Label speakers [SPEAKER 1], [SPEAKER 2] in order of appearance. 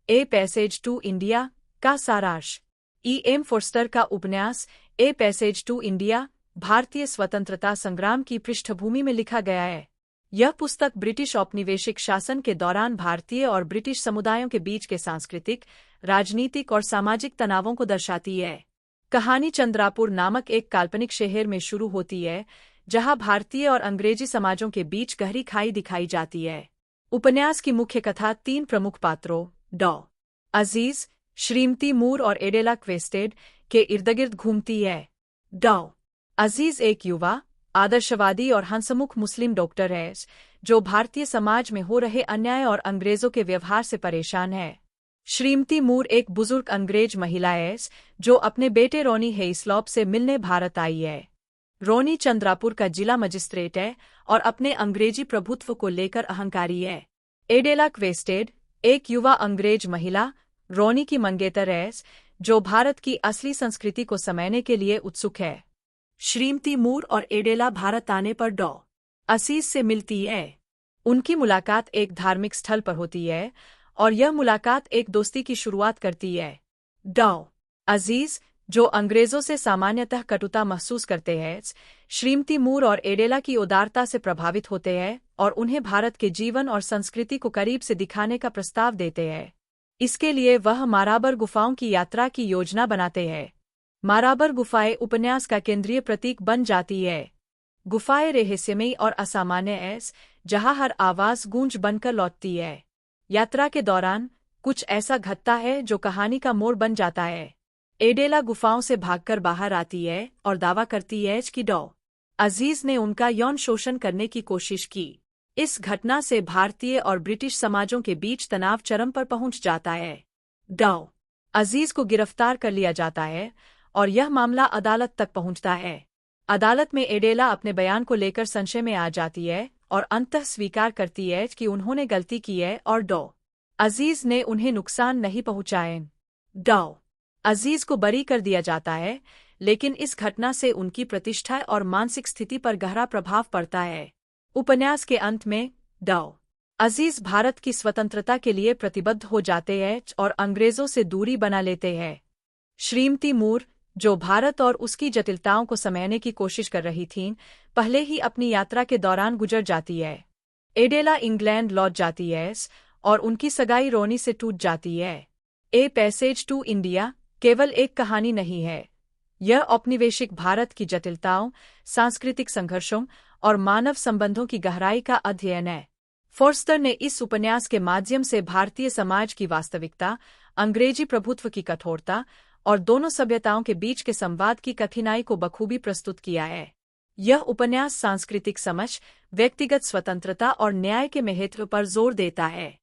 [SPEAKER 1] A passage to India का सारांश। E.M. Forster का उपन्यास ए पैसेज टू इंडिया भारतीय स्वतंत्रता संग्राम की पृष्ठभूमि में लिखा गया है। यह पुस्तक ब्रिटिश औपनिवेशिक शासन के दौरान भारतीय और ब्रिटिश समुदायों के बीच के सांस्कृतिक, राजनीतिक और सामाजिक तनावों को दर्शाती है। कहानी चंद्रापुर नामक एक काल्पनिक शहर में शुरू होती है, जहां भारतीय और अंग्रेजी समाजों के बीच गहरी खाई दिखाई जाती है। उपन्यास की मुख्य कथा 3 प्रमुख पात्रों डॉ. अजीज, श्रीमती मूर और एडेला क्वेस्टेड के इर्दगिर्द घूमती है। डॉ. अजीज एक युवा, आदर्शवादी और हंसमुख मुस्लिम डॉक्टर है, जो भारतीय समाज में हो रहे अन्याय और अंग्रेजों के व्यवहार से परेशान है। श्रीमती मूर एक बुजुर्ग अंग्रेज महिला है, जो अपने बेटे रोनी हेइस्लॉप से मिलने भारत आई है। रोनी चंद्रापुर का जिला मजिस्ट्रेट है और अपने अंग्रेजी प्रभुत्व को लेकर अहंकारी है। एडेला क्वेस्टेड एक युवा अंग्रेज महिला, रोनी की मंगेतर है, जो भारत की असली संस्कृति को समझने के लिए उत्सुक है। श्रीमती मूर और एडेला भारत आने पर डॉ. अजीज से मिलती है। उनकी मुलाकात एक धार्मिक स्थल पर होती है और यह मुलाकात एक दोस्ती की शुरुआत करती है। डॉ. अजीज, जो अंग्रेजों से सामान्यतः कटुता महसूस करते हैं, श्रीमती मूर और एडेला की उदारता से प्रभावित होते हैं और उन्हें भारत के जीवन और संस्कृति को करीब से दिखाने का प्रस्ताव देते हैं। इसके लिए वह माराबर गुफाओं की यात्रा की योजना बनाते हैं। माराबर गुफाएं उपन्यास का केंद्रीय प्रतीक बन जाती है। गुफाएं रहस्यमयी और असामान्य हैं, जहां हर आवाज गूंज बनकर लौटती है। यात्रा के दौरान कुछ ऐसा घटता है जो कहानी का मोड़ बन जाता है। एडेला गुफाओं से भागकर बाहर आती है और दावा करती है कि डॉ. अजीज ने उनका यौन शोषण करने की कोशिश की। इस घटना से भारतीय और ब्रिटिश समाजों के बीच तनाव चरम पर पहुंच जाता है। डॉ. अजीज को गिरफ्तार कर लिया जाता है और यह मामला अदालत तक पहुंचता है। अदालत में एडेला अपने बयान को लेकर संशय में आ जाती है और अंततः स्वीकार करती है कि उन्होंने गलती की है और डॉ. अजीज ने उन्हें नुकसान नहीं पहुंचाए। डॉ. अजीज को बरी कर दिया जाता है, लेकिन इस घटना से उनकी प्रतिष्ठा और मानसिक स्थिति पर गहरा प्रभाव पड़ता है। उपन्यास के अंत में डॉ. अजीज भारत की स्वतंत्रता के लिए प्रतिबद्ध हो जाते हैं और अंग्रेजों से दूरी बना लेते हैं। श्रीमती मूर, जो भारत और उसकी जटिलताओं को समझने की कोशिश कर रही थीं, पहले ही अपनी यात्रा के दौरान गुजर जाती है। एडेला इंग्लैंड लौट जाती है और उनकी सगाई रोनी से टूट जाती है। ए पैसेज टू इंडिया केवल एक कहानी नहीं है। यह औपनिवेशिक भारत की जटिलताओं, सांस्कृतिक संघर्षों और मानव संबंधों की गहराई का अध्ययन है। फोर्स्टर ने इस उपन्यास के माध्यम से भारतीय समाज की वास्तविकता, अंग्रेजी प्रभुत्व की कठोरता और दोनों सभ्यताओं के बीच के संवाद की कठिनाई को बखूबी प्रस्तुत किया है। यह उपन्यास सांस्कृतिक समझ, व्यक्तिगत स्वतंत्रता और न्याय के महत्व पर जोर देता है।